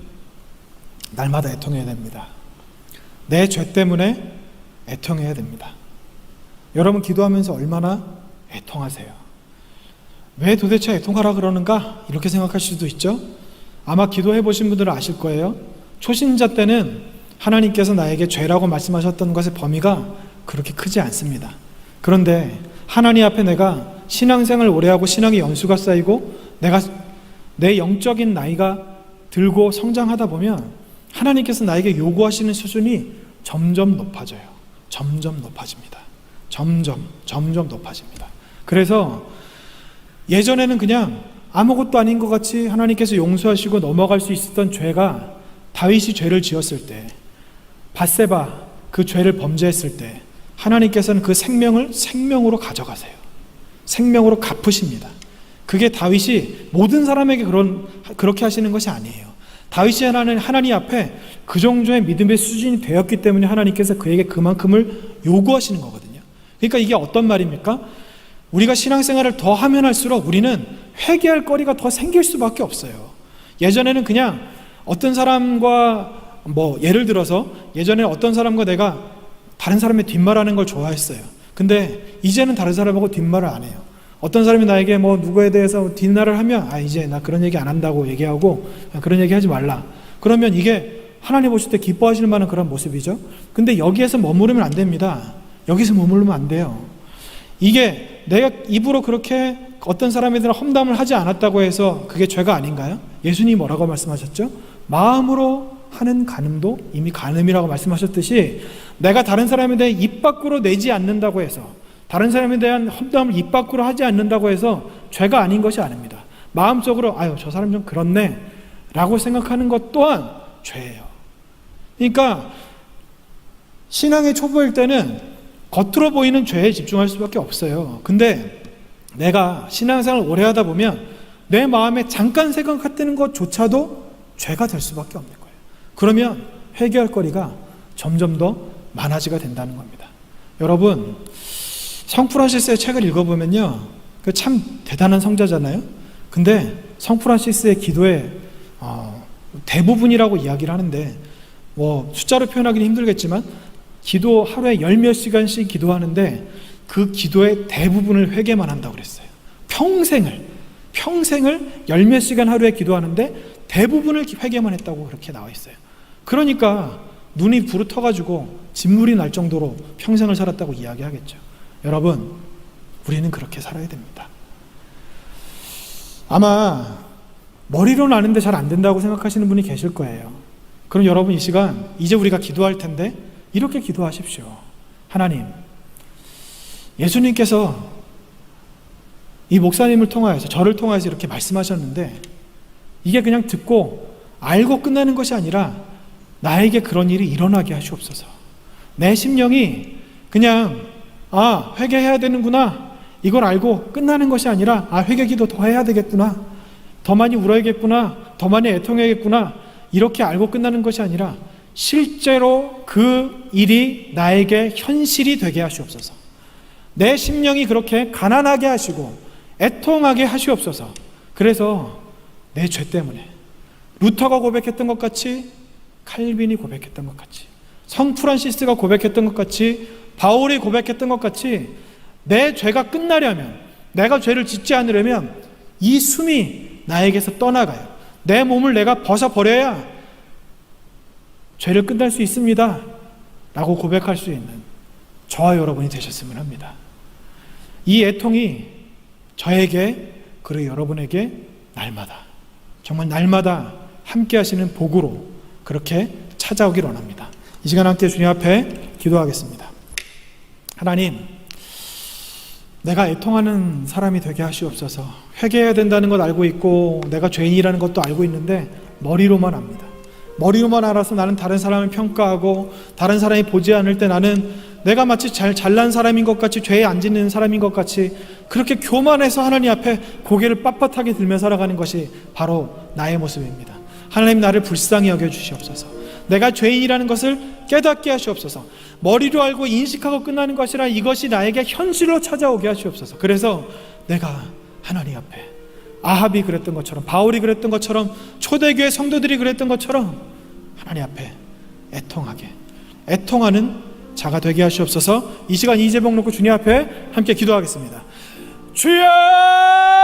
날마다 애통해야 됩니다. 내 죄 때문에 애통해야 됩니다. 여러분, 기도하면서 얼마나 애통하세요? 왜 도대체 애통하라 그러는가? 이렇게 생각하실 수도 있죠. 아마 기도해 보신 분들은 아실 거예요. 초신자 때는 하나님께서 나에게 죄라고 말씀하셨던 것의 범위가 그렇게 크지 않습니다. 그런데 하나님 앞에 내가 신앙생활을 오래 하고 신앙의 연수가 쌓이고 내가 내 영적인 나이가 들고 성장하다 보면 하나님께서 나에게 요구하시는 수준이 점점 높아져요. 점점 높아집니다. 점점 높아집니다. 그래서 예전에는 그냥 아무것도 아닌 것 같이 하나님께서 용서하시고 넘어갈 수 있었던 죄가, 다윗이 죄를 지었을 때, 밧세바 그 죄를 범죄했을 때 하나님께서는 그 생명을 생명으로 가져가세요. 생명으로 갚으십니다. 그게 다윗이 모든 사람에게 그렇게 하시는 것이 아니에요. 다윗이 하나님 앞에 그 정도의 믿음의 수준이 되었기 때문에 하나님께서 그에게 그만큼을 요구하시는 거거든요. 그러니까 이게 어떤 말입니까? 우리가 신앙생활을 더 하면 할수록 우리는 회개할 거리가 더 생길 수밖에 없어요. 예전에는 그냥 어떤 사람과 예를 들어서 예전에 어떤 사람과 내가 다른 사람의 뒷말하는 걸 좋아했어요. 근데 이제는 다른 사람하고 뒷말을 안 해요. 어떤 사람이 나에게 누구에 대해서 뒷말을 하면 이제 나 그런 얘기 안 한다고 얘기하고 그런 얘기 하지 말라. 그러면 이게 하나님 보실 때 기뻐하실 만한 그런 모습이죠. 근데 여기에서 머무르면 안 됩니다. 여기서 머무르면 안 돼요. 이게 내가 입으로 그렇게 어떤 사람에 대한 험담을 하지 않았다고 해서 그게 죄가 아닌가요? 예수님이 뭐라고 말씀하셨죠? 마음으로 하는 간음도 이미 간음이라고 말씀하셨듯이 내가 다른 사람에 대해 입 밖으로 내지 않는다고 해서, 다른 사람에 대한 험담을 입 밖으로 하지 않는다고 해서 죄가 아닌 것이 아닙니다. 마음속으로 저 사람 좀 그렇네 라고 생각하는 것 또한 죄예요. 그러니까 신앙의 초보일 때는 겉으로 보이는 죄에 집중할 수밖에 없어요. 근데 내가 신앙생활을 오래 하다 보면 내 마음에 잠깐 생각했다는 것조차도 죄가 될 수밖에 없는 거예요. 그러면 회개할 거리가 점점 더 많아지게 된다는 겁니다. 여러분, 성 프란시스의 책을 읽어보면요, 참 대단한 성자잖아요. 근데 성 프란시스의 기도의 대부분이라고 이야기를 하는데, 숫자로 표현하기는 힘들겠지만 기도 하루에 10몇 시간씩 기도하는데 그 기도의 대부분을 회개만 한다고 그랬어요. 평생을 10몇 시간 하루에 기도하는데 대부분을 회개만 했다고 그렇게 나와 있어요. 그러니까 눈이 부르터가지고 진물이 날 정도로 평생을 살았다고 이야기하겠죠. 여러분, 우리는 그렇게 살아야 됩니다. 아마 머리로는 아는데 잘 안 된다고 생각하시는 분이 계실 거예요. 그럼 여러분, 이 시간 이제 우리가 기도할 텐데 이렇게 기도하십시오. 하나님, 예수님께서 이 목사님을 통하여서, 저를 통하여서 이렇게 말씀하셨는데 이게 그냥 듣고 알고 끝나는 것이 아니라 나에게 그런 일이 일어나게 하시옵소서. 내 심령이 그냥 회개해야 되는구나, 이걸 알고 끝나는 것이 아니라 회개기도 더 해야 되겠구나, 더 많이 울어야겠구나, 더 많이 애통해야겠구나, 이렇게 알고 끝나는 것이 아니라 실제로 그 일이 나에게 현실이 되게 하시옵소서. 내 심령이 그렇게 가난하게 하시고 애통하게 하시옵소서. 그래서 내 죄 때문에 루터가 고백했던 것 같이, 칼빈이 고백했던 것 같이, 성 프란시스가 고백했던 것 같이, 바울이 고백했던 것 같이 내 죄가 끝나려면, 내가 죄를 짓지 않으려면 이 숨이 나에게서 떠나가요. 내 몸을 내가 벗어버려야 죄를 끝날 수 있습니다 라고 고백할 수 있는 저와 여러분이 되셨으면 합니다. 이 애통이 저에게, 그리고 여러분에게 날마다, 정말 날마다 함께 하시는 복으로 그렇게 찾아오길 원합니다. 이 시간 함께 주님 앞에 기도하겠습니다. 하나님, 내가 애통하는 사람이 되게 하시옵소서. 회개해야 된다는 것 알고 있고 내가 죄인이라는 것도 알고 있는데 머리로만 압니다. 머리로만 알아서 나는 다른 사람을 평가하고 다른 사람이 보지 않을 때 나는 내가 마치 잘난 사람인 것 같이, 죄에 안 짓는 사람인 것 같이 그렇게 교만해서 하나님 앞에 고개를 빳빳하게 들며 살아가는 것이 바로 나의 모습입니다. 하나님, 나를 불쌍히 여겨주시옵소서. 내가 죄인이라는 것을 깨닫게 하시옵소서. 머리로 알고 인식하고 끝나는 것이라 이것이 나에게 현실로 찾아오게 하시옵소서. 그래서 내가 하나님 앞에 아합이 그랬던 것처럼, 바울이 그랬던 것처럼, 초대교회 성도들이 그랬던 것처럼 하나님 앞에 애통하는 자가 되게 하시옵소서. 이 시간 이 제목 놓고 주님 앞에 함께 기도하겠습니다. 주여!